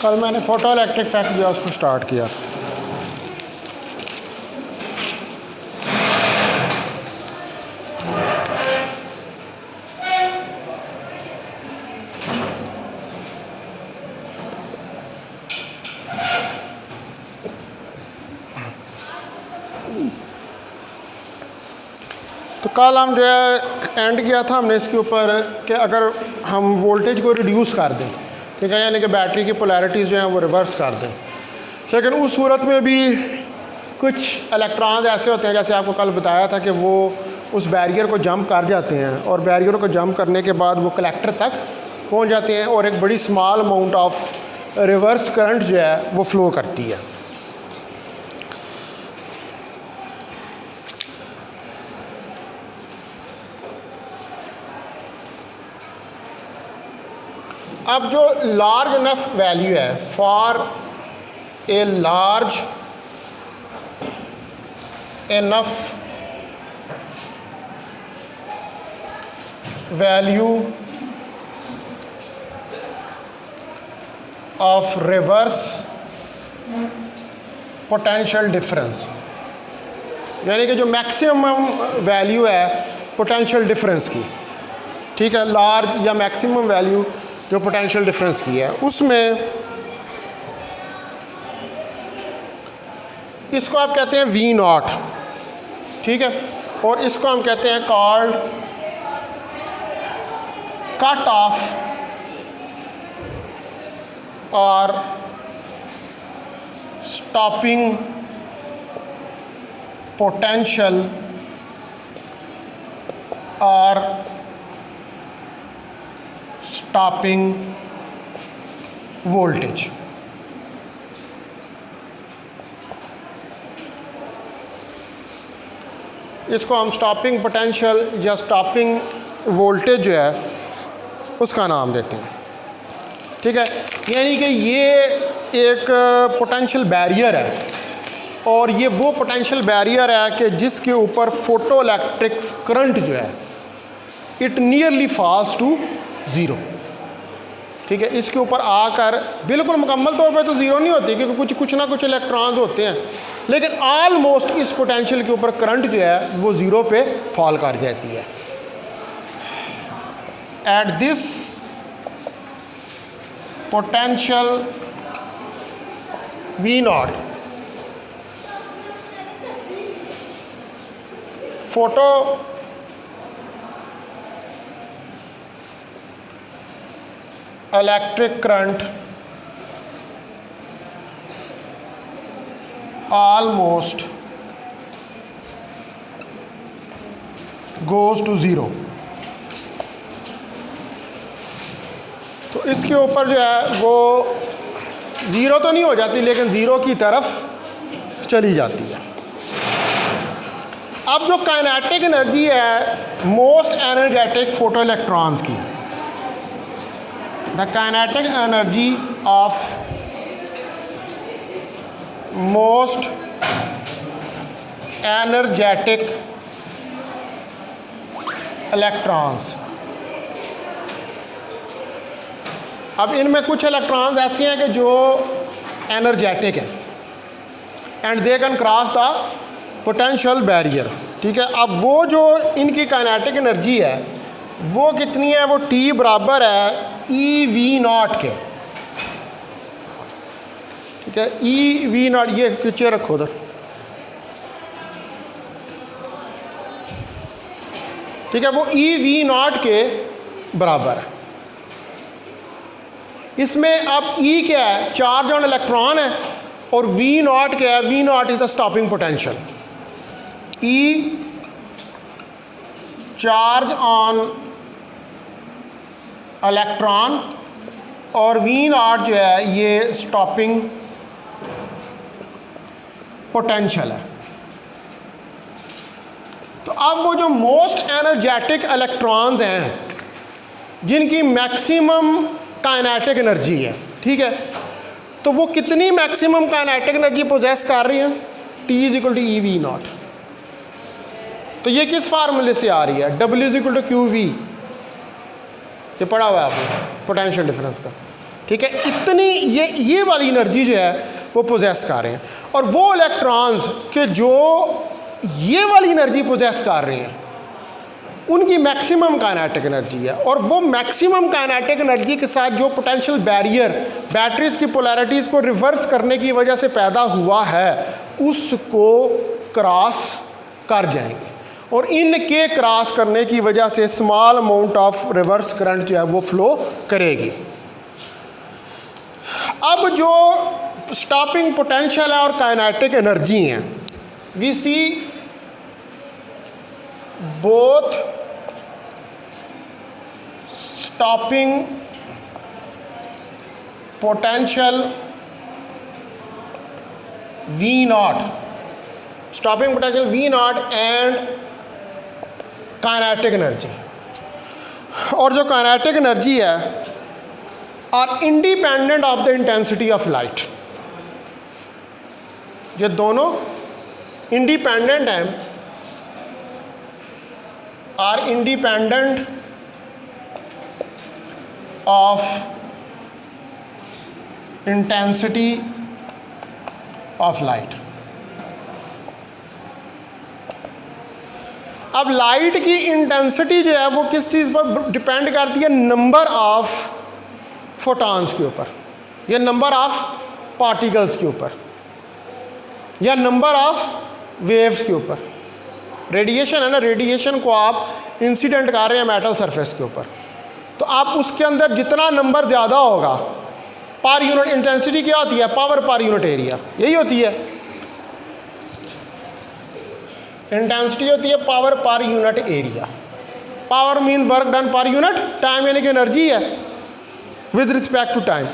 कल मैंने photo electric fact जो है उसको स्टार्ट किया था। तो कल हम जो है एंड किया था हमने इसके ऊपर कि अगर हम वोल्टेज को रिड्यूस कर दें, ठीक है, यानी कि बैटरी की पोलैरिटीज़ जो हैं वो रिवर्स कर दें, लेकिन उस सूरत में भी कुछ इलेक्ट्रॉन्स ऐसे होते हैं, जैसे आपको कल बताया था, कि वो उस बैरियर को जंप कर जाते हैं और बैरियर को जंप करने के बाद वो कलेक्टर तक पहुंच जाते हैं और एक बड़ी small amount of reverse current जो है वो फ़्लो करती है। अब जो लार्ज इनफ वैल्यू है, for a large enough value of reverse potential difference, यानी कि जो मैक्सिमम वैल्यू है पोटेंशियल डिफरेंस की, ठीक है, लार्ज या मैक्सिमम वैल्यू जो पोटेंशियल डिफरेंस की है, उसमें इसको आप कहते हैं वी नॉट, ठीक है, और इसको हम कहते हैं कॉल्ड कट ऑफ और स्टॉपिंग पोटेंशियल और स्टॉपिंग वोल्टेज। इसको हम स्टॉपिंग पोटेंशियल या स्टॉपिंग वोल्टेज जो है उसका नाम देते हैं, ठीक है, यानी कि ये एक पोटेंशियल बैरियर है और ये वो पोटेंशियल बैरियर है कि जिसके ऊपर फोटो इलेक्ट्रिक करंट जो है it nearly falls to zero, ठीक है, इसके ऊपर आकर बिल्कुल मुकम्मल तौर पे तो ज़ीरो नहीं होती, क्योंकि कुछ ना कुछ इलेक्ट्रॉन्स होते हैं, लेकिन ऑलमोस्ट इस पोटेंशियल के ऊपर करंट जो है वो ज़ीरो पे फॉल कर जाती है। At this potential V naught photo electric current almost goes to zero. तो इसके ऊपर जो है वो ज़ीरो तो नहीं हो जाती, लेकिन ज़ीरो की तरफ चली जाती है। अब जो काइनेटिक एनर्जी है मोस्ट एनर्जेटिक फोटो इलेक्ट्रॉन्स की, the kinetic energy of most energetic electrons, अब इनमें कुछ इलेक्ट्रॉन्स ऐसे हैं कि जो एनर्जेटिक हैं and they can cross the potential barrier, ठीक है। अब वो जो इनकी काइनेटिक एनर्जी है वो कितनी है, वो T बराबर है ई वी नॉट के, ठीक है, ई वी नॉट, ये पिक्चर रखो उधर, ठीक है, वो ई वी नॉट के बराबर है। इसमें अब ई क्या है, चार्ज ऑन इलेक्ट्रॉन है, और वी नॉट क्या है, V naught is the stopping potential. E charge on electron और वी नॉट जो है ये स्टॉपिंग पोटेंशियल है। तो अब वो जो मोस्ट एनर्जेटिक इलेक्ट्रॉन्स हैं जिनकी मैक्सिमम काइनेटिक एनर्जी है, ठीक है, तो वो कितनी मैक्सिमम काइनेटिक एनर्जी पोजेस कर रही हैं, T is equal to E V naught. तो ये किस फार्मूले से आ रही है, W is equal to Q V, ये पढ़ा हुआ है आपने पोटेंशियल डिफरेंस का, ठीक है, इतनी ये वाली एनर्जी जो है वो पोजेस कर रहे हैं। और वो इलेक्ट्रॉन्स के जो ये वाली एनर्जी पोजेस कर रहे हैं उनकी मैक्सिमम काइनेटिक एनर्जी है। और वो मैक्सिमम काइनेटिक एनर्जी के साथ जो पोटेंशियल बैरियर बैटरीज की पोलैरिटीज़ को रिवर्स करने की वजह से पैदा हुआ है उसको क्रॉस कर जाएंगे, और इनके क्रॉस करने की वजह से small amount of reverse current जो है वो फ्लो करेगी। अब जो स्टॉपिंग पोटेंशियल है और काइनेटिक एनर्जी हैं, we see both stopping potential V naught, stopping potential V naught and kinetic energy। और जो kinetic energy है are independent of the intensity of light। ये दोनों independent हैं, are independent of intensity of light. अब light की intensity जो है वो किस चीज़ पर डिपेंड करती है? नंबर ऑफ फोटॉन्स के ऊपर, या नंबर ऑफ पार्टिकल्स के ऊपर, या नंबर ऑफ वेव्स के ऊपर। रेडिएशन है ना, रेडिएशन को आप इंसिडेंट कर रहे हैं मेटल सरफेस के ऊपर, तो आप उसके अंदर जितना नंबर ज़्यादा होगा, पर यूनिट इंटेंसिटी क्या होती है? पावर पर यूनिट एरिया, यही होती है इंटेंसिटी, होती है power per unit area. Power mean work done per unit time, यानी कि एनर्जी है विद रिस्पेक्ट टू टाइम।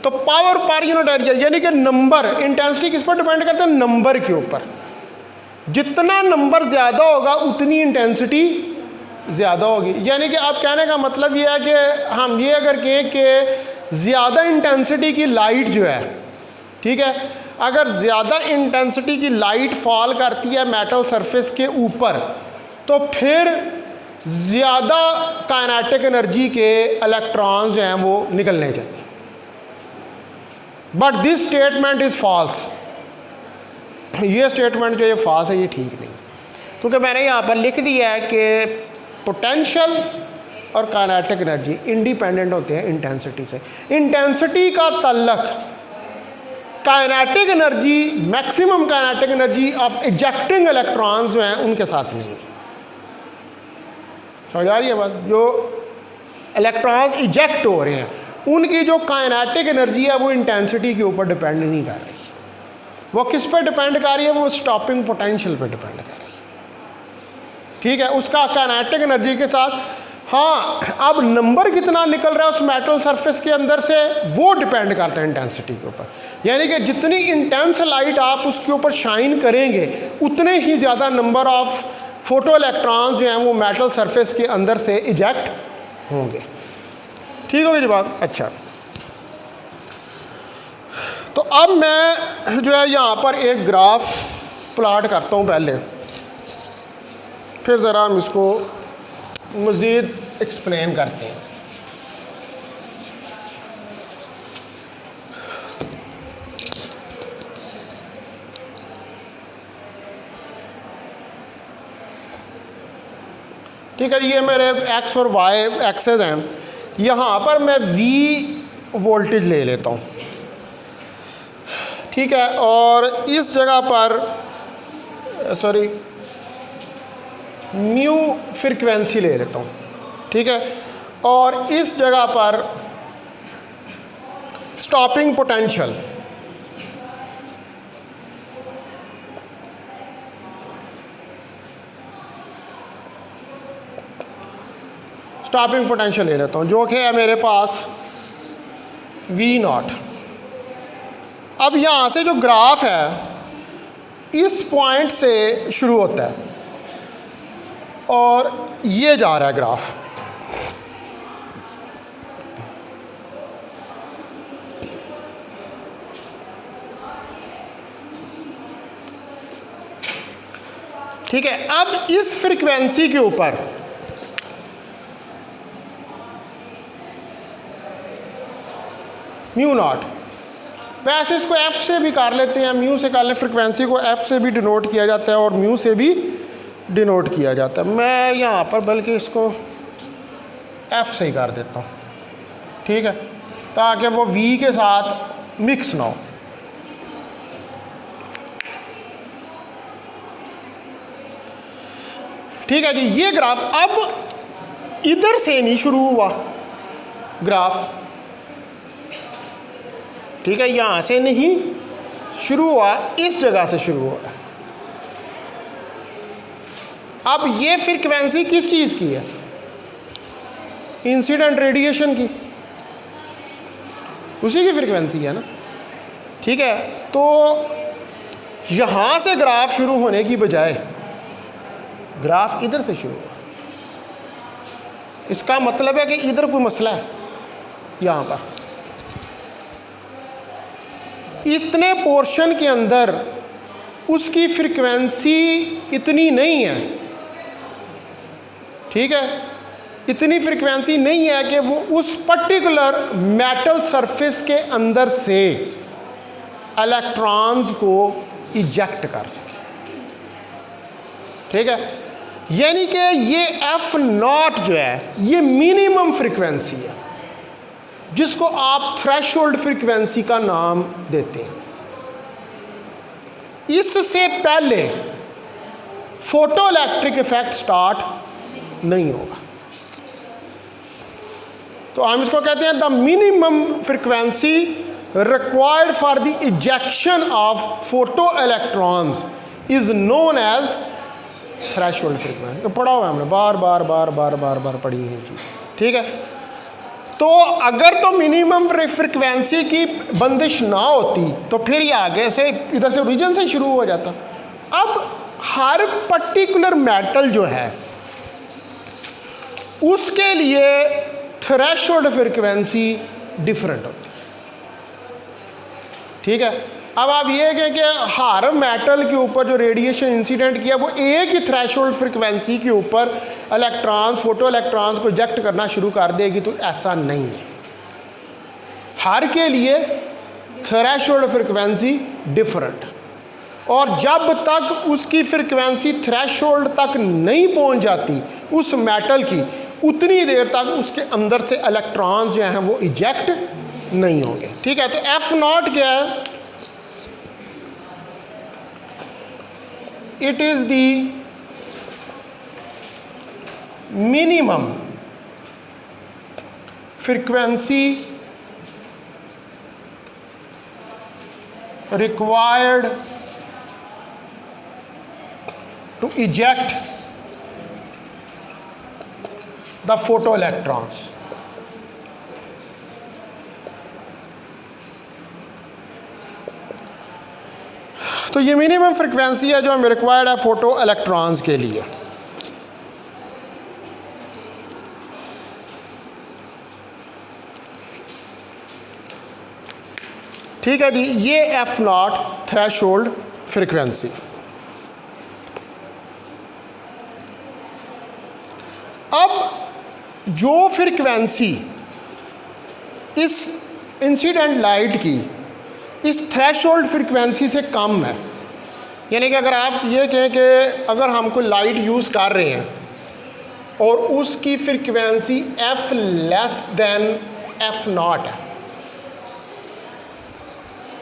तो पावर पर यूनिट एरिया यानी कि नंबर, इंटेंसिटी किस पर डिपेंड करता है? नंबर के ऊपर। जितना नंबर ज़्यादा होगा उतनी इंटेंसिटी ज़्यादा होगी। यानी कि आप कहने का मतलब ये है कि हम ये अगर कहें कि ज़्यादा इंटेंसिटी की लाइट जो है, ठीक है, अगर ज़्यादा इंटेंसिटी की लाइट फॉल करती है मेटल सरफेस के ऊपर, तो फिर ज़्यादा काइनेटिक एनर्जी के इलेक्ट्रॉन्स जो हैं वो निकलने चाहिए। But this statement is false. ये स्टेटमेंट जो ये फॉल्स है, ये ठीक नहीं, क्योंकि मैंने यहाँ पर लिख दिया है कि पोटेंशियल और काइनेटिक एनर्जी इंडिपेंडेंट होते हैं इंटेंसिटी से। इंटेंसिटी का ताल्लुक kinetic energy, maximum kinetic energy of ejecting electrons जो हैं उनके साथ नहीं है। समझ आ रही है बात? जो इलेक्ट्रॉन्स इजेक्ट हो रहे हैं उनकी जो काइनेटिक एनर्जी है वो इंटेंसिटी के ऊपर डिपेंड नहीं कर रही। वो किस पर डिपेंड कर रही है? वो स्टॉपिंग पोटेंशियल पर डिपेंड कर रही है, ठीक है, उसका काइनेटिक एनर्जी के साथ। हाँ, अब नंबर कितना निकल रहा है उस मेटल सरफेस के अंदर से वो डिपेंड करता है इंटेंसिटी के ऊपर। यानी कि जितनी इंटेंस लाइट आप उसके ऊपर शाइन करेंगे उतने ही ज़्यादा नंबर ऑफ फोटो इलेक्ट्रॉन्स जो हैं वो मेटल सरफेस के अंदर से इजेक्ट होंगे। ठीक होगी जी बात? अच्छा, तो अब मैं जो है यहाँ पर एक ग्राफ प्लॉट करता हूँ पहले, फिर ज़रा हम इसको मज़ीद एक्सप्लेन करते हैं। ठीक है, ये मेरे एक्स और वाई एक्सेस हैं। यहाँ पर मैं वी वोल्टेज ले लेता हूँ, ठीक है, और इस जगह पर सॉरी म्यू फ्रीक्वेंसी ले लेता हूँ, ठीक है, और इस जगह पर स्टॉपिंग पोटेंशियल, स्टॉपिंग पोटेंशियल ले लेता हूँ जो कि है मेरे पास वी नॉट। अब यहाँ से जो ग्राफ है इस पॉइंट से शुरू होता है और ये जा रहा है ग्राफ, ठीक है। अब इस फ्रीक्वेंसी के ऊपर म्यू नॉट। वैसे इसको एफ से भी कर लेते हैं, म्यू से कर लें, फ्रिक्वेंसी को एफ से भी डिनोट किया जाता है और म्यू से भी डिनोट किया जाता है। मैं यहाँ पर बल्कि इसको एफ से ही कर देता हूँ, ठीक है, ताकि वो वी के साथ मिक्स ना हो। ठीक है जी, ये ग्राफ अब इधर से नहीं शुरू हुआ ग्राफ, ठीक है, यहां से नहीं शुरू हुआ, इस जगह से शुरू हुआ। अब ये फ्रीक्वेंसी किस चीज की है? इंसिडेंट रेडिएशन की, उसी की फ्रीक्वेंसी है ना, ठीक है। तो यहां से ग्राफ शुरू होने की बजाय ग्राफ इधर से शुरू हुआ। इसका मतलब है कि इधर कोई मसला है। यहां पर इतने पोर्शन के अंदर उसकी फ्रीक्वेंसी इतनी नहीं है, ठीक है, इतनी फ्रीक्वेंसी नहीं है कि वो उस पर्टिकुलर मेटल सरफेस के अंदर से इलेक्ट्रॉन्स को इजेक्ट कर सके, ठीक है। यानी कि ये एफ नॉट जो है ये मिनिमम फ्रीक्वेंसी है जिसको आप थ्रेशोल्ड फ्रीक्वेंसी का नाम देते हैं। इससे पहले फोटो इलेक्ट्रिक इफेक्ट स्टार्ट नहीं होगा। तो हम इसको कहते हैं the minimum frequency required for the ejection of photo electrons is known as threshold frequency. तो पढ़ा हुआ हमने, बार बार बार बार बार बार पढ़ी है चीज़, ठीक है। तो अगर तो मिनिमम फ्रीक्वेंसी की बंदिश ना होती तो फिर ये आगे से इधर से ओरिजिन से शुरू हो जाता। अब हर पर्टिकुलर मेटल जो है उसके लिए थ्रेशोल्ड फ्रीक्वेंसी डिफरेंट होती है, ठीक है। अब आप ये कहें कि हर मेटल के ऊपर जो रेडिएशन इंसिडेंट किया वो एक ही थ्रेशोल्ड फ्रीक्वेंसी के ऊपर इलेक्ट्रॉन्स, फोटो इलेक्ट्रॉन्स को इजेक्ट करना शुरू कर देगी, तो ऐसा नहीं है। हर के लिए थ्रेशोल्ड फ्रीक्वेंसी डिफरेंट, और जब तक उसकी फ्रीक्वेंसी थ्रेशोल्ड तक नहीं पहुंच जाती उस मेटल की, उतनी देर तक उसके अंदर से इलेक्ट्रॉन्स जो हैं वो इजेक्ट नहीं होंगे, ठीक है। तो एफ नॉट क्या है? It is the minimum frequency required to eject the photoelectrons. तो ये मिनिमम फ्रीक्वेंसी है जो हमें रिक्वायर्ड है फोटो इलेक्ट्रॉन्स के लिए। ठीक है जी, ये एफ नॉट थ्रेशोल्ड फ्रीक्वेंसी। अब जो फ्रीक्वेंसी इस इंसिडेंट लाइट की इस थ्रेशोल्ड फ्रीक्वेंसी से कम है, यानी कि अगर आप ये कहें कि अगर हम कोई लाइट यूज़ कर रहे हैं और उसकी frequency F less than F not है,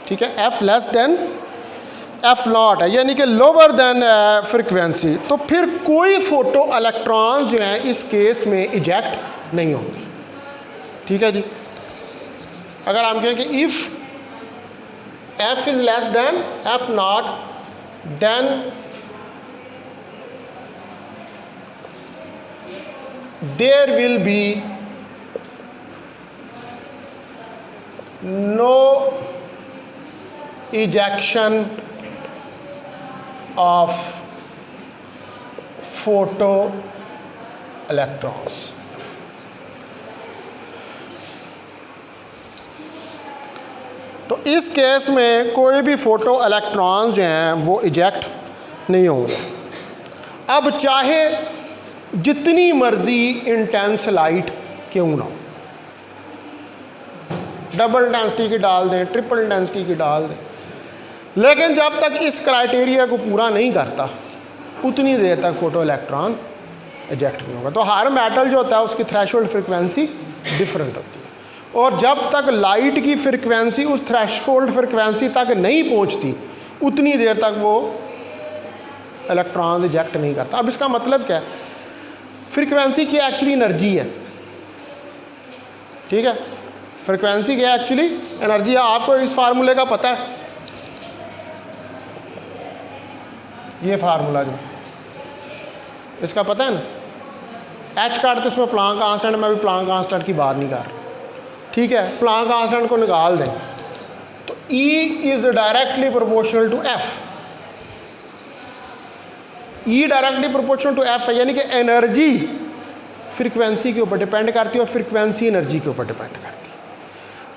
ठीक है, F less than F not है, यानी कि लोअर देन फ्रीक्वेंसी, तो फिर कोई फोटो इलेक्ट्रॉन्स जो हैं इस केस में इजेक्ट नहीं होंगे, ठीक है जी। अगर हम कहें कि if f is less than f naught, then there will be no ejection of photo electrons. तो इस केस में कोई भी फोटो इलेक्ट्रॉन्स जो हैं वो इजेक्ट नहीं होंगे। अब चाहे जितनी मर्जी इंटेंस लाइट क्यों ना हो, डबल इंटेंसिटी की डाल दें, ट्रिपल इंटेंसिटी की डाल दें, लेकिन जब तक इस क्राइटेरिया को पूरा नहीं करता उतनी देर तक फोटो इलेक्ट्रॉन इजेक्ट नहीं होगा। तो हर मेटल जो होता है उसकी थ्रेशोल्ड फ्रिक्वेंसी डिफरेंट होती है, और जब तक लाइट की फ्रिक्वेंसी उस थ्रेशोल्ड फ्रिक्वेंसी तक नहीं पहुंचती उतनी देर तक वो इलेक्ट्रॉन इजेक्ट नहीं करता। अब इसका मतलब क्या है, फ्रिक्वेंसी की एक्चुअली एनर्जी है, ठीक है, फ्रिक्वेंसी क्या एक्चुअली एनर्जी है। आपको इस फार्मूले का पता है, ये फार्मूला जो इसका पता है ना, एच काट तो इसमें प्लांक कांस्टेंट, मैं भी प्लांक कांस्टेंट की बात नहीं कर रहा, ठीक है, प्लांक कांस्टेंट को निकाल दें तो E is directly proportional to F, E directly proportional to F है, यानी कि एनर्जी फ्रीक्वेंसी के ऊपर डिपेंड करती है और फ्रीक्वेंसी एनर्जी के ऊपर डिपेंड करती है।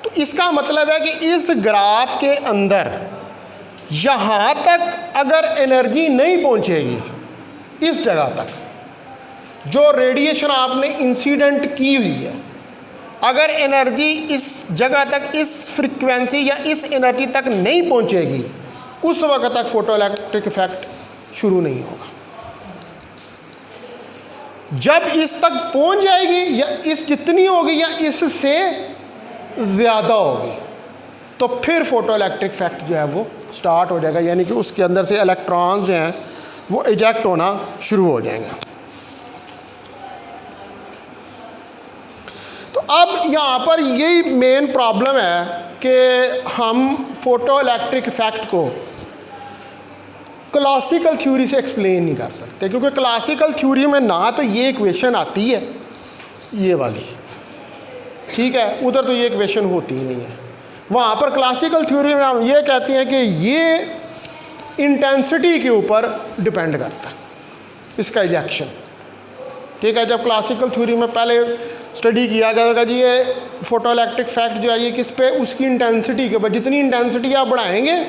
तो इसका मतलब है कि इस ग्राफ के अंदर यहाँ तक अगर एनर्जी नहीं पहुँचेगी, इस जगह तक जो रेडिएशन आपने इंसिडेंट की हुई है, अगर एनर्जी इस जगह तक, इस फ्रीक्वेंसी या इस एनर्जी तक नहीं पहुँचेगी, उस वक्त तक फोटो इलेक्ट्रिक इफेक्ट शुरू नहीं होगा। जब इस तक पहुंच जाएगी या इस जितनी होगी या इससे ज़्यादा होगी तो फिर फोटो इलेक्ट्रिक इफेक्ट जो है वो स्टार्ट हो जाएगा, यानी कि उसके अंदर से इलेक्ट्रॉन्स जो हैं वो इजेक्ट होना शुरू हो जाएंगे। तो अब यहाँ पर यही मेन प्रॉब्लम है कि हम फोटो इलेक्ट्रिक इफेक्ट को क्लासिकल थ्योरी से एक्सप्लेन नहीं कर सकते, क्योंकि क्लासिकल थ्योरी में ना तो ये इक्वेशन आती है ये वाली, ठीक है, उधर तो ये इक्वेशन होती ही नहीं है। वहाँ पर क्लासिकल थ्योरी में हम ये कहते हैं कि ये इंटेंसिटी के ऊपर डिपेंड करता है इसका इजेक्शन, ठीक है। जब क्लासिकल थ्योरी में पहले स्टडी किया गया था जी ये फोटो इलेक्ट्रिक इफेक्ट जो है ये किस पे, उसकी इंटेंसिटी के ऊपर, जितनी इंटेंसिटी आप बढ़ाएंगे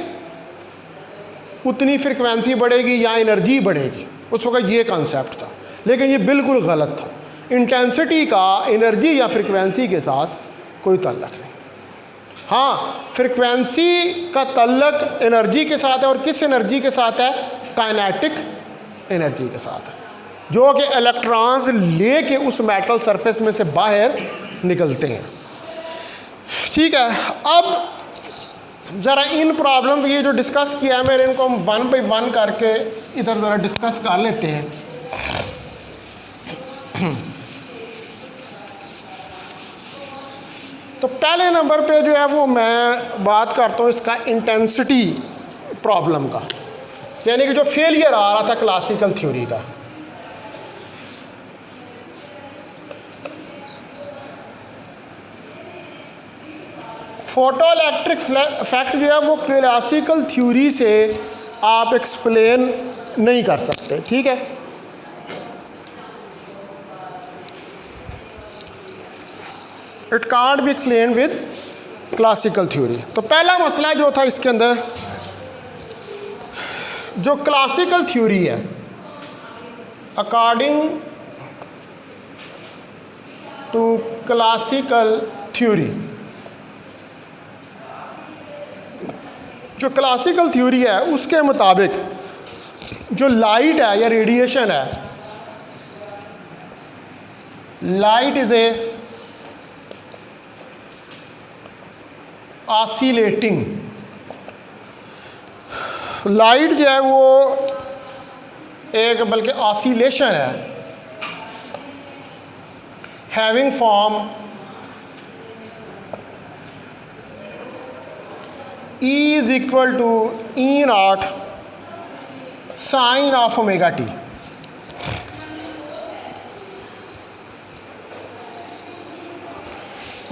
उतनी फ्रिक्वेंसी बढ़ेगी या एनर्जी बढ़ेगी, उस वक्त ये कॉन्सेप्ट था। लेकिन ये बिल्कुल गलत था, इंटेंसिटी का एनर्जी या फ्रिक्वेंसी के साथ कोई ताल्लुक नहीं। हाँ, फ्रिक्वेंसी का ताल्लुक एनर्जी के साथ है, और किस एनर्जी के साथ है, काइनेटिक एनर्जी के साथ है, जो कि इलेक्ट्रॉन्स लेके उस मेटल सरफेस में से बाहर निकलते हैं, ठीक है। अब ज़रा इन प्रॉब्लम्स ये जो डिस्कस किया है मैंने, इनको हम वन बाई वन करके इधर ज़रा डिस्कस कर लेते हैं। तो पहले नंबर पे जो है वो मैं बात करता हूँ इसका इंटेंसिटी प्रॉब्लम का, यानी कि जो फेलियर आ रहा था क्लासिकल थ्योरी का। फोटो इलेक्ट्रिक इफेक्ट जो है वो क्लासिकल थ्योरी से आप एक्सप्लेन नहीं कर सकते, ठीक है। It can't be explain with classical theory. तो पहला मसला जो था इसके अंदर, जो क्लासिकल थ्योरी है, अकॉर्डिंग टू क्लासिकल थ्योरी, जो क्लासिकल थ्योरी है उसके मुताबिक जो लाइट है या रेडिएशन है, लाइट इज ए ऑसिलेटिंग, लाइट जो है वो एक बल्कि ऑसिलेशन है, having form E is equal to E naught sine of omega t.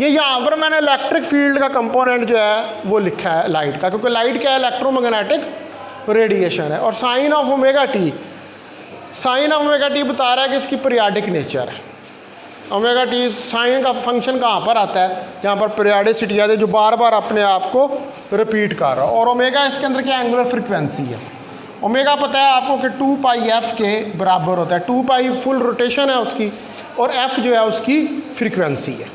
ये यहाँ पर मैंने इलेक्ट्रिक फील्ड का कंपोनेंट जो है वो लिखा है लाइट का, क्योंकि लाइट क्या है, इलेक्ट्रोमैग्नेटिक रेडिएशन है। और sine of omega t, sine of omega t बता रहा है कि इसकी पीरियाडिक नेचर है। ओमेगा टी साइन का फंक्शन कहाँ पर आता है, जहाँ पर पीरियाडिसिटी आती है, जो बार बार अपने आप को रिपीट कर रहा है। और ओमेगा इसके अंदर क्या एंगुलर फ्रिक्वेंसी है। ओमेगा पता है आपको कि 2 पाई एफ के बराबर होता है। 2 पाई फुल रोटेशन है उसकी, और एफ जो है उसकी फ्रीक्वेंसी है।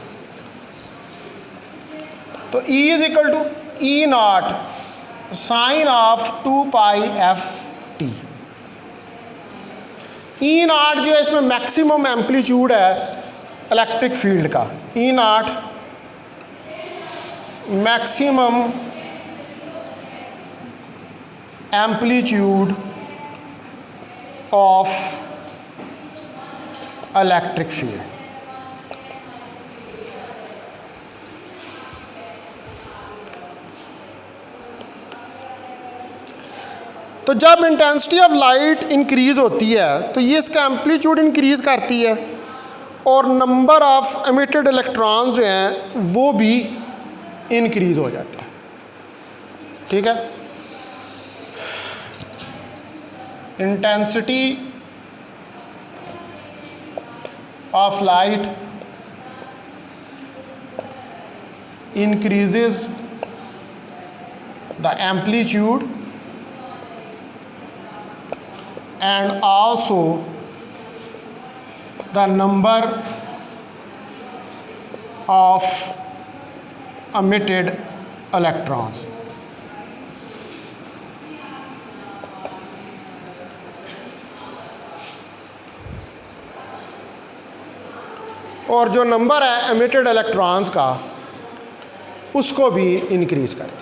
तो E is equal to E naught sine of 2 pi f t. E naught जो है इसमें मैक्सिमम एम्पलीट्यूड है इलेक्ट्रिक फील्ड का, E naught maximum amplitude of electric field. तो जब इंटेंसिटी ऑफ लाइट इंक्रीज होती है तो ये इसका एम्पलीट्यूड इंक्रीज करती है और नंबर ऑफ एमिटेड इलेक्ट्रॉन्स जो हैं वो भी इंक्रीज हो जाते हैं। ठीक है, intensity of light increases the amplitude and also the number of emitted electrons. और जो नंबर है एमिटेड इलेक्ट्रॉन्स का उसको भी इंक्रीज करती है,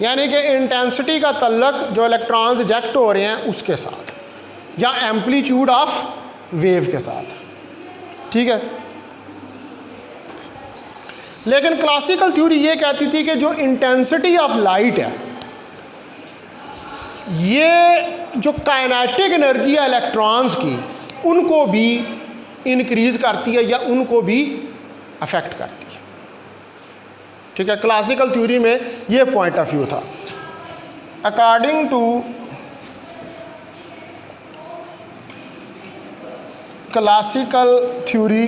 यानी कि इंटेंसिटी का तल्लक जो इलेक्ट्रॉन्स इजेक्ट हो रहे हैं उसके साथ या एम्पलीट्यूड ऑफ वेव के साथ। ठीक है, लेकिन क्लासिकल थ्योरी ये कहती थी कि जो इंटेंसिटी ऑफ लाइट है ये जो काइनेटिक एनर्जी है इलेक्ट्रॉन्स की उनको भी इंक्रीज करती है या उनको भी अफेक्ट करती है। ठीक है, क्लासिकल थ्योरी में ये पॉइंट ऑफ व्यू था। According to classical theory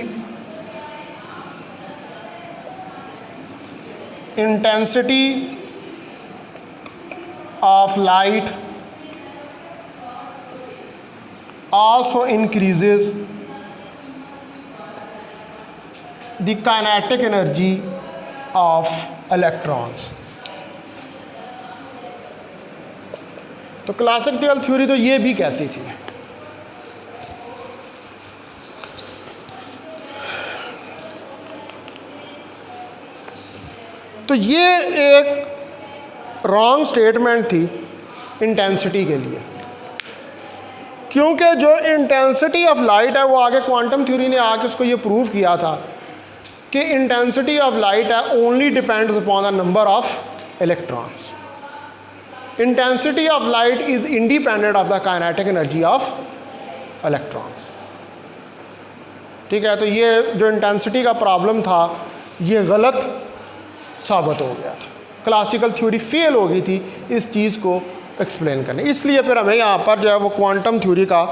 intensity of light also increases the kinetic energy of electrons। तो क्लासिकल थ्योरी तो ये भी कहती थी। तो ये एक रॉन्ग स्टेटमेंट थी इंटेंसिटी के लिए, क्योंकि जो इंटेंसिटी ऑफ लाइट है वो आगे क्वांटम थ्योरी ने आके उसको ये प्रूव किया था कि इंटेंसिटी ऑफ लाइट है only depends upon the number of electrons. Intensity of light is independent of the kinetic energy of electrons. ठीक है, तो ये जो इंटेंसिटी का प्रॉब्लम था ये गलत साबित हो गया था, क्लासिकल थ्योरी फेल हो गई थी इस चीज़ को एक्सप्लेन करने, इसलिए फिर हमें यहाँ पर जो है वो क्वांटम थ्योरी का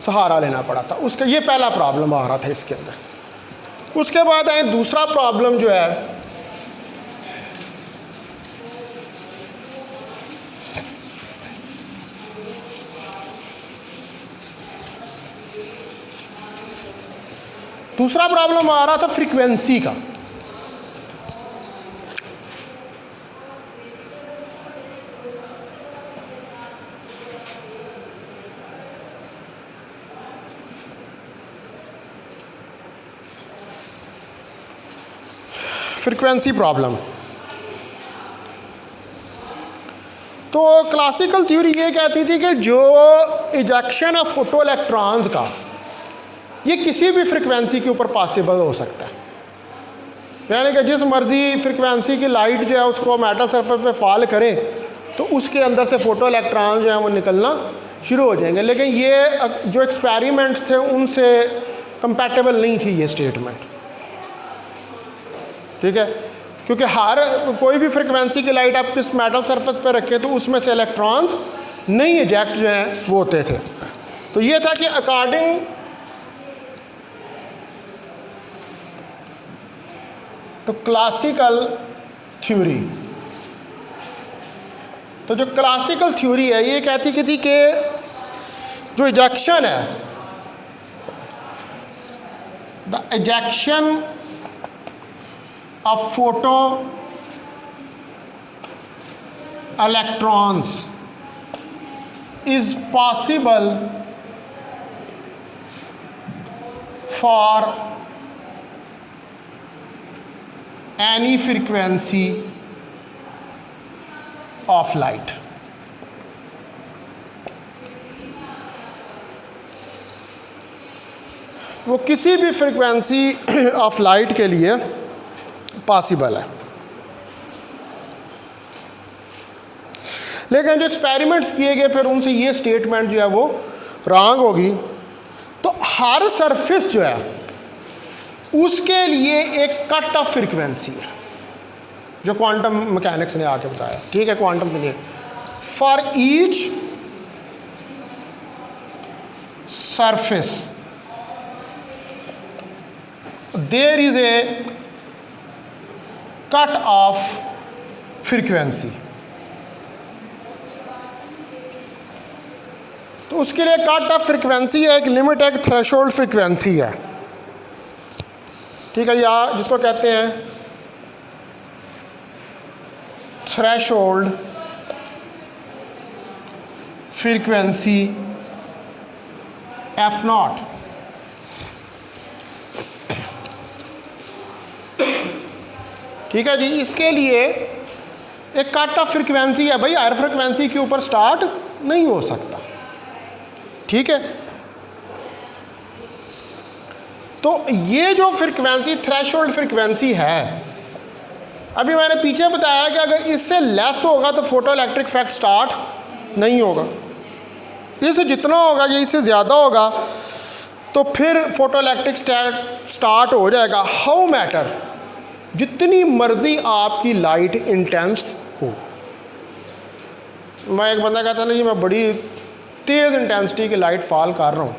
सहारा लेना पड़ा था। उसका ये पहला प्रॉब्लम आ रहा था इसके अंदर। उसके बाद आए दूसरा प्रॉब्लम जो है दूसरा प्रॉब्लम आ रहा था फ्रीक्वेंसी का। Frequency problem. तो क्लासिकल थ्योरी ये कहती थी कि जो इजेक्शन ऑफ फोटो इलेक्ट्रॉन्स का ये किसी भी फ्रीक्वेंसी के ऊपर पॉसिबल हो सकता है, यानी कि जिस मर्जी फ्रीक्वेंसी की लाइट जो है उसको मेटल सरफेस पे फॉल करें तो उसके अंदर से फ़ोटो इलेक्ट्रॉन जो हैं वो निकलना शुरू हो जाएंगे। लेकिन ये जो एक्सपेरिमेंट्स थे उनसे कंपैटिबल नहीं थी ये स्टेटमेंट। ठीक है, क्योंकि हर कोई भी फ्रीक्वेंसी की लाइट आप किस मेटल सरफेस पर रखें तो उसमें से इलेक्ट्रॉन्स नहीं इजेक्ट जो हैं वो होते थे। तो ये था कि अकॉर्डिंग टू क्लासिकल थ्योरी, तो जो क्लासिकल थ्योरी है ये कहती थी कि जो इजेक्शन है, the ejection of photo electrons is possible for any frequency of light. वो किसी भी फ्रीक्वेंसी ऑफ लाइट के लिए पॉसिबल है। लेकिन जो एक्सपेरिमेंट्स किए गए फिर उनसे ये स्टेटमेंट जो है वो रॉन्ग होगी। तो हर सरफेस जो है उसके लिए एक कट ऑफ फ्रीक्वेंसी है जो क्वांटम मैकेनिक्स ने आके बताया, ठीक है, क्वांटम के लिए for each surface there is a cut of frequency। तो उसके लिए कट ऑफ फ्रीक्वेंसी है, एक लिमिट है, एक थ्रेशोल्ड फ्रीक्वेंसी है, ठीक है, या जिसको कहते हैं थ्रेशोल्ड फ्रीक्वेंसी F0। ठीक है जी, इसके लिए एक कट ऑफ फ्रीक्वेंसी है भाई, हायर फ्रीक्वेंसी के ऊपर स्टार्ट नहीं हो सकता, ठीक है। तो ये जो फ्रीक्वेंसी थ्रेशोल्ड फ्रीक्वेंसी है, अभी मैंने पीछे बताया कि अगर इससे लेस होगा तो फोटो इलेक्ट्रिक इफेक्ट स्टार्ट नहीं होगा, इससे जितना होगा या इससे ज़्यादा होगा तो फिर फोटो इलेक्ट्रिक स्टार्ट हो जाएगा। हाउ मैटर, जितनी मर्जी आपकी लाइट इंटेंस हो। मैं एक बंदा कहता ना जी मैं बड़ी तेज़ इंटेंसिटी की लाइट फॉल कर रहा हूँ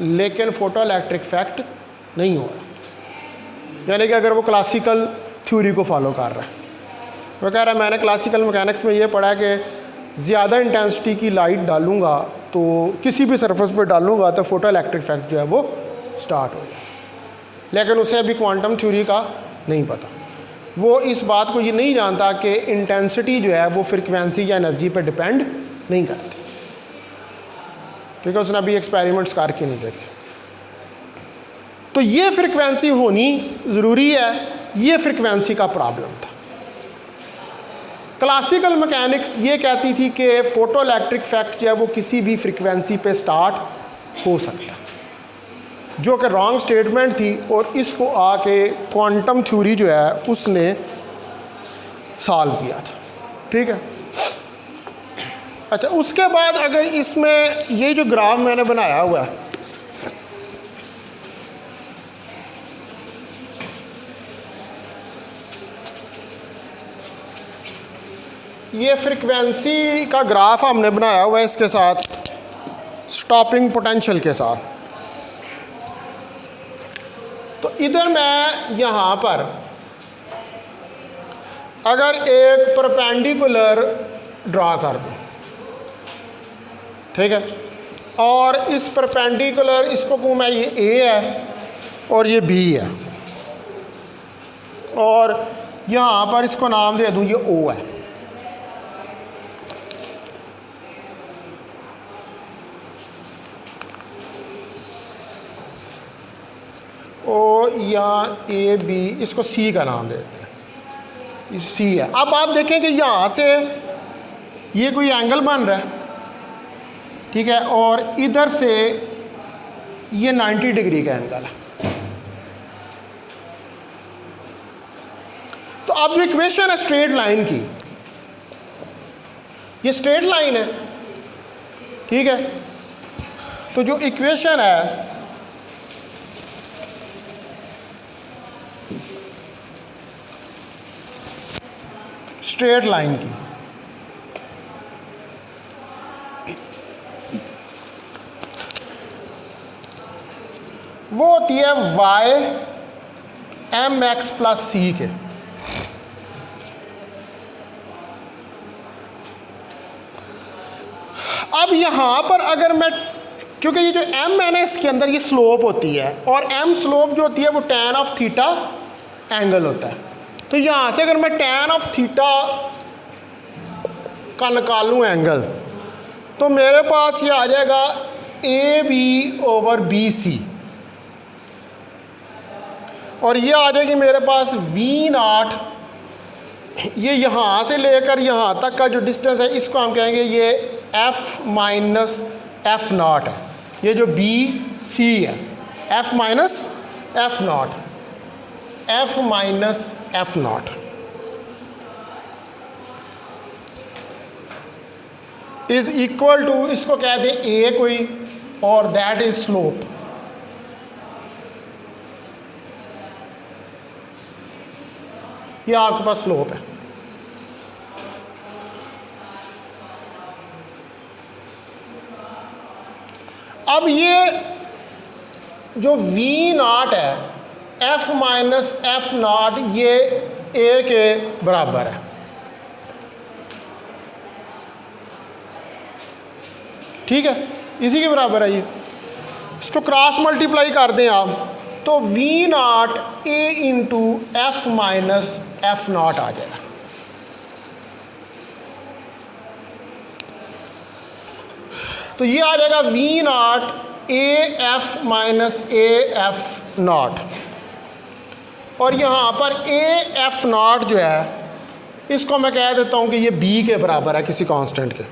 लेकिन फोटो इलेक्ट्रिक इफेक्ट नहीं हो रहा, यानी कि अगर वो क्लासिकल थ्योरी को फॉलो कर रहा है, वो कह रहा है मैंने क्लासिकल मैकेनिक्स में ये पढ़ा है कि ज़्यादा इंटेंसिटी की लाइट डालूंगा तो किसी भी सरफेस पर डालूंगा तो फोटो इलेक्ट्रिक इफेक्ट जो है वो स्टार्ट हो जाए, लेकिन उसे अभी क्वांटम थ्योरी का नहीं पता। वो इस बात को ये नहीं जानता कि इंटेंसिटी जो है वो फ्रीक्वेंसी या एनर्जी पे डिपेंड नहीं करती, क्योंकि उसने अभी एक्सपेरिमेंट्स करके नहीं देखे। तो ये फ्रीक्वेंसी होनी ज़रूरी है, ये फ्रीक्वेंसी का प्रॉब्लम था। क्लासिकल मैकेनिक्स ये कहती थी कि फोटो इलेक्ट्रिक इफेक्ट जो है वो किसी भी फ्रीक्वेंसी पे स्टार्ट हो सकता है, जो कि रॉन्ग स्टेटमेंट थी, और इसको आके क्वांटम थ्योरी जो है उसने सॉल्व किया था, ठीक है। अच्छा, उसके बाद अगर इसमें ये जो ग्राफ मैंने बनाया हुआ है, ये फ्रीक्वेंसी का ग्राफ हमने बनाया हुआ है इसके साथ स्टॉपिंग पोटेंशियल के साथ। तो इधर मैं यहाँ पर अगर एक परपेंडिकुलर ड्रा कर दूँ, ठीक है, और इस परपेंडिकुलर इसको कहूँ मैं ये ए है और ये बी है, और यहाँ पर इसको नाम दे दूँ ये ओ है। ओ या ए बी, इसको सी का नाम देते हैं, सी है। अब आप देखें कि यहाँ से ये कोई एंगल बन रहा है, ठीक है, और इधर से ये 90 डिग्री का एंगल है। तो अब जो इक्वेशन है स्ट्रेट लाइन की, ये स्ट्रेट लाइन है, ठीक है। तो जो इक्वेशन है स्ट्रेट लाइन की, वो होती है y mx प्लस सी के। अब यहां पर अगर मैं, क्योंकि ये जो m है ना इसके अंदर ये स्लोप होती है, और m स्लोप जो होती है वो tan ऑफ थीटा एंगल होता है। तो यहाँ से अगर मैं tan ऑफ थीटा का निकालूँ एंगल, तो मेरे पास ये आ जाएगा AB/BC, और ये आ जाएगी मेरे पास V0। ये यहाँ से लेकर यहाँ तक का जो डिस्टेंस है इसको हम कहेंगे ये F माइनस F0 है। ये जो BC है F minus F0, F minus F0 is equal to, इसको कह दें A कोई, और दैट इज स्लोप। ये आपके पास स्लोप है। अब ये जो V0 है F माइनस F0 ये A के बराबर है। ठीक है, इसी के बराबर है ये। इसको क्रॉस मल्टीप्लाई कर दें आप, तो V0 A into F minus F0 आ जाएगा। तो ये आ जाएगा V0 AF माइनस AF0, और यहाँ पर AF0 जो है इसको मैं कह देता हूँ कि ये B के बराबर है किसी कांस्टेंट के।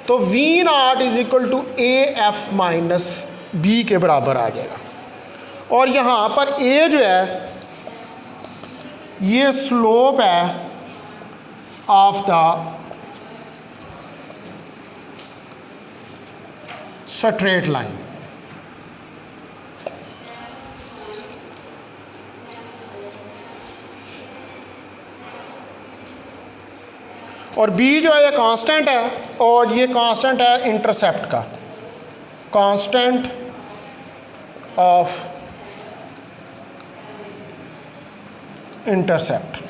तो V0 is equal to AF minus B के बराबर आ जाएगा। और यहाँ पर A जो है ये स्लोप है ऑफ द स्ट्रेट लाइन। और B जो है ये कांस्टेंट है, और ये कांस्टेंट है इंटरसेप्ट का, कांस्टेंट ऑफ इंटरसेप्ट।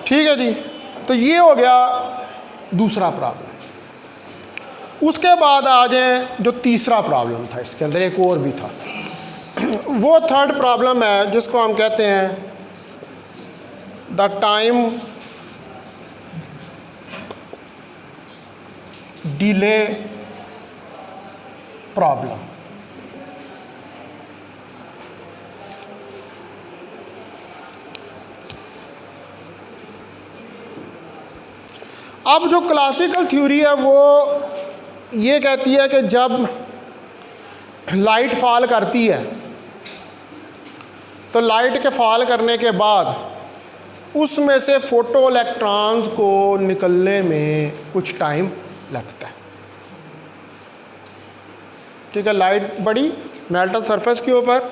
ठीक है जी, तो ये हो गया दूसरा प्रॉब्लम। उसके बाद आ जाए जो तीसरा प्रॉब्लम था, इसके अंदर एक और भी था। वो थर्ड प्रॉब्लम है जिसको हम कहते हैं द टाइम डिले प्रॉब्लम। अब जो क्लासिकल थ्योरी है वो ये कहती है कि जब लाइट फॉल करती है तो लाइट के फॉल करने के बाद उसमें से फोटो इलेक्ट्रॉन्स को निकलने में कुछ टाइम लगता है। ठीक है, लाइट बड़ी मेटल सरफेस के ऊपर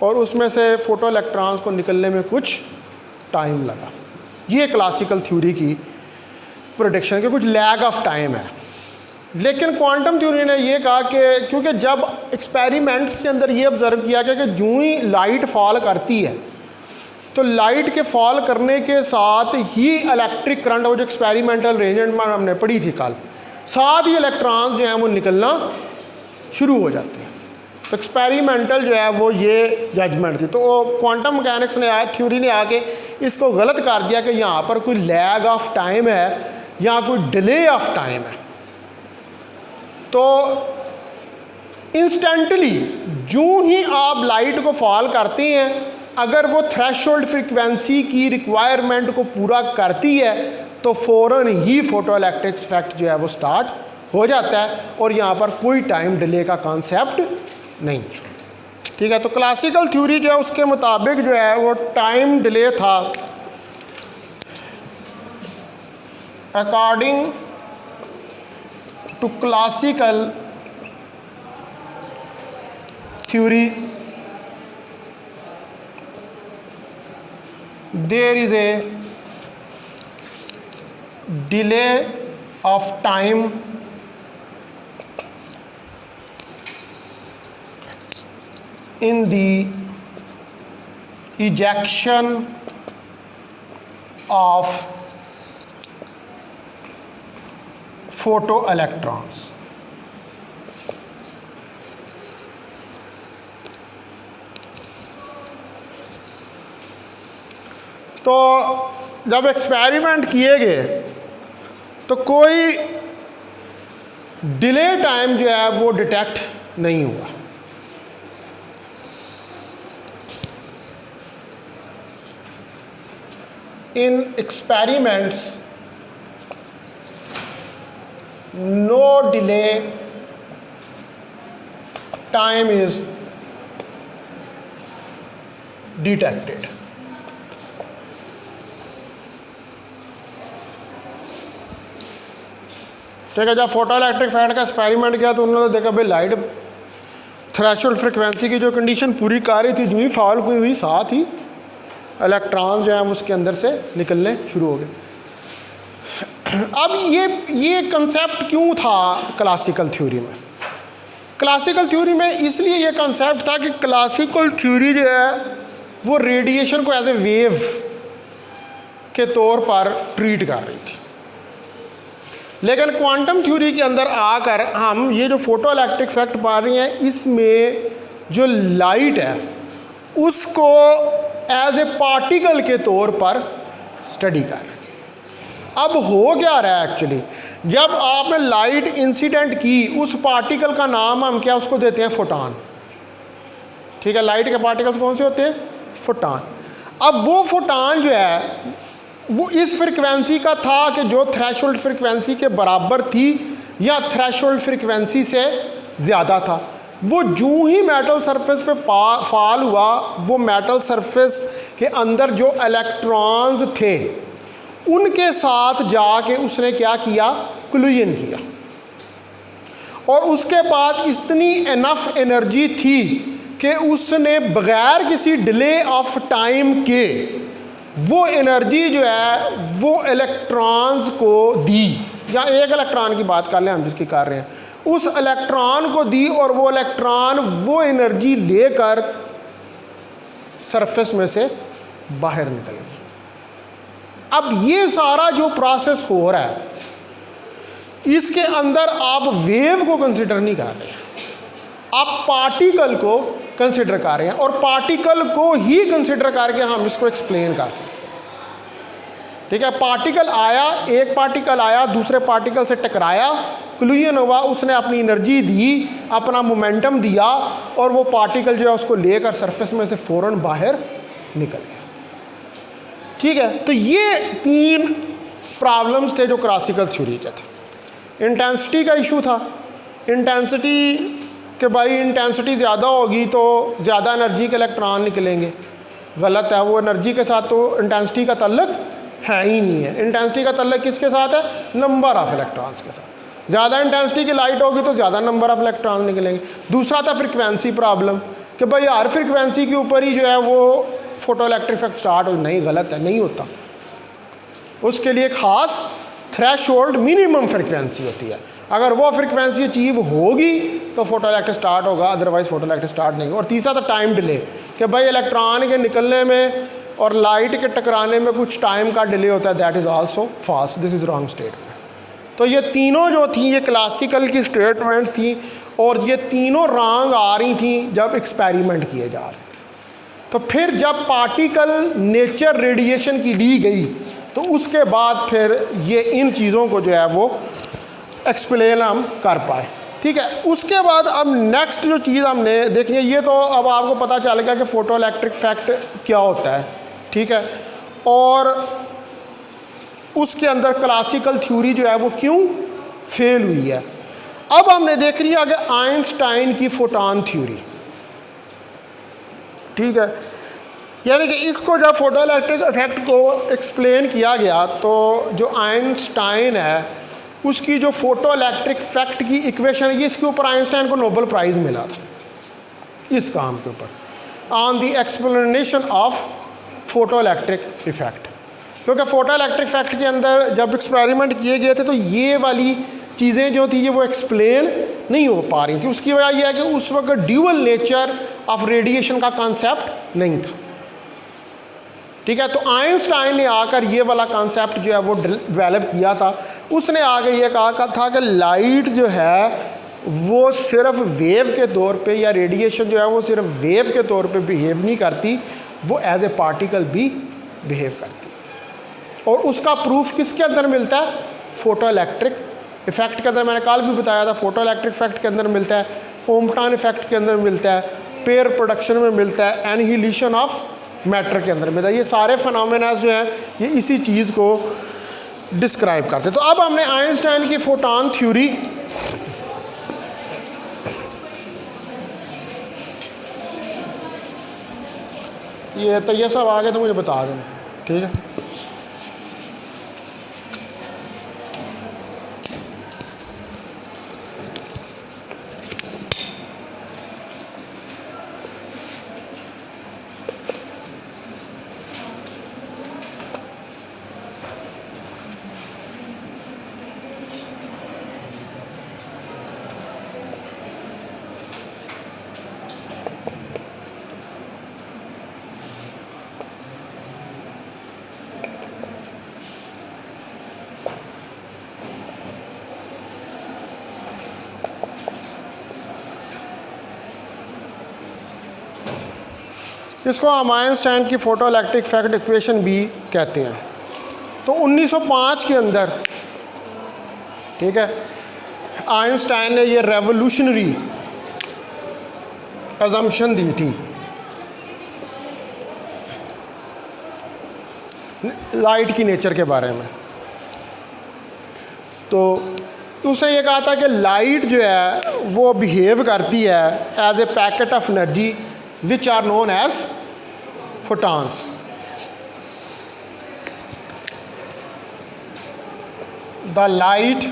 और उसमें से फोटो इलेक्ट्रॉन्स को निकलने में कुछ टाइम लगा। ये क्लासिकल थ्योरी की प्रोडिक्शन के कुछ लैग ऑफ टाइम है। लेकिन क्वांटम थ्योरी ने ये कहा कि क्योंकि जब एक्सपेरिमेंट्स के अंदर ये ऑब्जर्व किया गया कि जो ही लाइट फॉल करती है तो लाइट के फॉल करने के साथ ही इलेक्ट्रिक करंट, वो जो एक्सपेरिमेंटल रेंजमेंट में हमने पढ़ी थी कल, साथ ही इलेक्ट्रॉन जो हैं वो निकलना शुरू हो जाते हैं। तो एक्सपेरिमेंटल जो है वो ये जजमेंट थी। तो क्वांटम मैकेनिक्स ने थ्योरी ने आके इसको गलत कर दिया कि यहाँ पर कोई लैग ऑफ टाइम है या कोई डिले ऑफ टाइम है। तो इंस्टेंटली जो ही आप लाइट को फॉल करते हैं, अगर वो थ्रेशोल्ड फ्रीक्वेंसी की रिक्वायरमेंट को पूरा करती है तो फ़ौरन ही फोटो इलेक्ट्रिक इफेक्ट जो है वो स्टार्ट हो जाता है, और यहाँ पर कोई टाइम डिले का कॉन्सेप्ट नहीं है। ठीक है, तो क्लासिकल थ्योरी जो है उसके मुताबिक जो है वो टाइम डिले था according to classical theory there is a delay of time in the ejection of photoelectrons. तो जब एक्सपेरिमेंट किए गए तो कोई डिले टाइम जो है वो डिटेक्ट नहीं हुआ। In experiments, no delay time is detected. ठीक है, जब फोटो इलेक्ट्रिक इफेक्ट का एक्सपेरिमेंट किया तो उन्होंने देखा भाई लाइट थ्रेशोल्ड फ्रिक्वेंसी की जो कंडीशन पूरी कर रही थी, जो ही फॉल हुई साथ ही इलेक्ट्रॉन्स जो हैं वो उसके अंदर से निकलने शुरू हो गए। अब ये कंसेप्ट क्यों था क्लासिकल थ्योरी में? क्लासिकल थ्योरी में इसलिए ये कंसेप्ट था कि क्लासिकल थ्योरी जो है वो रेडिएशन को एज ए वेव के तौर पर ट्रीट कर रही थी, लेकिन क्वांटम थ्योरी के अंदर आकर हम ये जो फोटो इलेक्ट्रिक इफेक्ट पा रहे हैं, इसमें जो लाइट है उसको एज ए पार्टिकल के तौर पर स्टडी कर रहे हैं। अब हो क्या रहा है एक्चुअली, जब आपने लाइट इंसिडेंट की, उस पार्टिकल का नाम हम क्या उसको देते हैं? फोटॉन। ठीक है, लाइट के पार्टिकल्स कौन से होते हैं? फोटॉन। अब वो फोटॉन जो है वो इस फ्रिक्वेंसी का था कि जो थ्रेशोल्ड फ्रिक्वेंसी के बराबर थी या थ्रेशोल्ड फ्रिक्वेंसी से ज़्यादा था। वो जूं ही मेटल सरफेस पे फॉल हुआ, वो मेटल सरफेस के अंदर जो इलेक्ट्रॉन्स थे उनके साथ जाके उसने क्या किया? कोलिजन किया। और उसके बाद इतनी इनफ एनर्जी थी कि उसने बग़ैर किसी डिले ऑफ टाइम के वो एनर्जी जो है वो इलेक्ट्रॉन्स को दी, या एक इलेक्ट्रॉन की बात कर लें हम जिसकी कर रहे हैं, उस इलेक्ट्रॉन को दी और वो इलेक्ट्रॉन वो एनर्जी लेकर सरफेस में से बाहर निकल गया। अब ये सारा जो प्रोसेस हो रहा है इसके अंदर आप वेव को कंसिडर नहीं कर रहे हैं, आप पार्टिकल को कंसिडर कर रहे हैं, और पार्टिकल को ही कंसिडर करके हम इसको एक्सप्लेन कर सकते हैं। ठीक है, पार्टिकल आया, एक पार्टिकल आया दूसरे पार्टिकल से टकराया, कोलिजन हुआ, उसने अपनी एनर्जी दी, अपना मोमेंटम दिया, और वो पार्टिकल जो है उसको लेकर सरफेस में से फ़ौरन बाहर निकल गया। ठीक है, तो ये तीन प्रॉब्लम्स थे जो क्लासिकल थ्योरी के थे। इंटेंसिटी का इशू था, इंटेंसिटी कि भाई इंटेंसिटी ज़्यादा होगी तो ज़्यादा एनर्जी के इलेक्ट्रॉन निकलेंगे। गलत है, वो एनर्जी के साथ तो इंटेंसिटी का ताल्लुक है ही नहीं है। इंटेंसिटी का ताल्लुक किसके साथ है? नंबर ऑफ़ इलेक्ट्रॉन्स के साथ। ज़्यादा इंटेंसिटी की लाइट होगी तो ज़्यादा नंबर ऑफ़ इलेक्ट्रॉन निकलेंगे। दूसरा था फ्रिक्वेंसी प्रॉब्लम कि भाई हर फ्रिक्वेंसी के ऊपर ही जो है वो फोटो इलेक्ट्रिक इफेक्ट स्टार्ट हो। नहीं, गलत है, नहीं होता। उसके लिए ख़ास थ्रेशोल्ड मिनिमम फ्रिक्वेंसी होती है, अगर वो फ्रिक्वेंसी अचीव होगी तो फोटो इलेक्ट्रिक स्टार्ट होगा, अदरवाइज फोटो इलेक्ट्रिक स्टार्ट नहीं होगा। और तीसरा था टाइम डिले कि भाई इलेक्ट्रॉन के निकलने में और लाइट के टकराने में कुछ टाइम का डिले होता है, that is also false, this is wrong statement. तो ये तीनों जो थी ये क्लासिकल की स्टेटमेंट्स थी, और ये तीनों रॉन्ग आ रही थी जब एक्सपेरिमेंट किए जा रहे। तो फिर जब पार्टिकल नेचर रेडिएशन की ली गई तो उसके बाद फिर ये इन चीज़ों को जो है वो एक्सप्लेन हम कर पाए। ठीक है, उसके बाद अब नेक्स्ट जो चीज़ हमने देखी है, ये तो अब आपको पता चल गया कि फ़ोटो इलेक्ट्रिक इफेक्ट क्या होता है। ठीक है, और उसके अंदर क्लासिकल थ्योरी जो है वो क्यों फेल हुई है। अब हमने देख लिया कि आइंस्टाइन की फोटॉन थ्योरी। ठीक है, यानी कि इसको जब फोटो इलेक्ट्रिक इफेक्ट को एक्सप्लेन किया गया तो जो आइंस्टाइन है उसकी जो फोटो इलेक्ट्रिक इफेक्ट की इक्वेशन है, इसके ऊपर आइंस्टाइन को नोबेल प्राइज़ मिला था इस काम के ऊपर, on the explanation of photo electric effect, क्योंकि फ़ोटो इलेक्ट्रिक इफ़ेक्ट के अंदर जब एक्सपेरिमेंट किए गए थे तो ये वाली चीज़ें जो थी ये वो एक्सप्लेन नहीं हो पा रही थी। उसकी वजह यह है कि उस वक्त ड्यूअल नेचर ऑफ रेडिएशन का कॉन्सेप्ट नहीं था, ठीक है। तो आइंस्टाइन ने आकर ये वाला कॉन्सेप्ट जो है वो डेवलप किया था। उसने आगे ये कहा था कि लाइट जो है वो सिर्फ वेव के तौर पे, या रेडिएशन जो है वो सिर्फ वेव के तौर पे बिहेव नहीं करती, वो एज ए पार्टिकल भी बिहेव करती। और उसका प्रूफ किसके अंदर मिलता है? फोटो इलेक्ट्रिक इफ़ेक्ट के अंदर। मैंने कल भी बताया था, फोटो इलेक्ट्रिक इफ़ेक्ट के अंदर मिलता है, कॉम्पटन इफ़ेक्ट के अंदर मिलता है, पेयर प्रोडक्शन में मिलता है, एनहिलेशन ऑफ मैटर के अंदर मिलता है। ये सारे फिनोमेना जो हैं ये इसी चीज़ को डिस्क्राइब करते हैं। तो अब हमने आइंस्टाइन की फोटॉन थ्योरी ये तैयब साहब आ गए तो मुझे बता देना, ठीक है। इसको हम आइंस्टाइन की फ़ोटो इलेक्ट्रिक इफ़ेक्ट इक्वेशन भी कहते हैं। तो 1905 के अंदर, ठीक है, आइंस्टाइन ने ये रेवोल्यूशनरी अजम्पशन दी थी लाइट की नेचर के बारे में। तो उसने ये कहा था कि लाइट जो है वो बिहेव करती है as a packet of energy which are known as photons. The light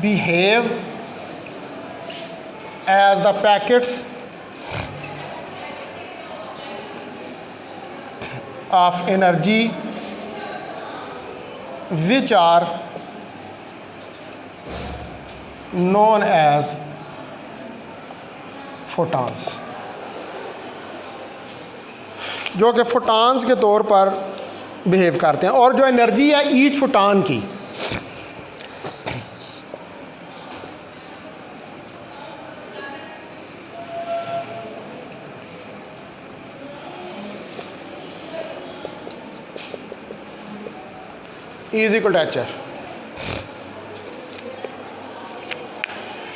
behave as the packets of energy which are known as photons, जो कि फोटॉन्स के तौर पर बिहेव करते हैं। और जो एनर्जी है ईच फोटॉन की, is equal to h f,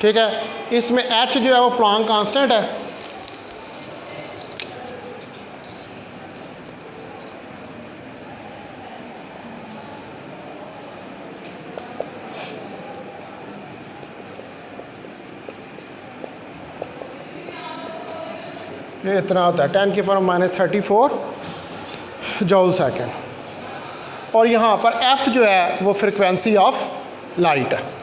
ठीक है। इसमें एच जो है वो प्लैंक कांस्टेंट है, ये इतना होता है 10⁻⁻34 जूल सेकेंड। और यहाँ पर एफ जो है वो फ्रिक्वेंसी ऑफ लाइट है।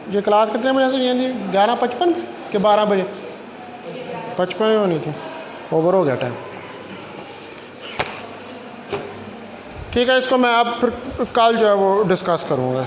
ये क्लास कितने बजे से जी? 11:55 के 12 बजे 55 होनी थी, ओवर हो गया टाइम। ठीक है, इसको मैं अब फिर कल जो है वो डिस्कस करूँगा।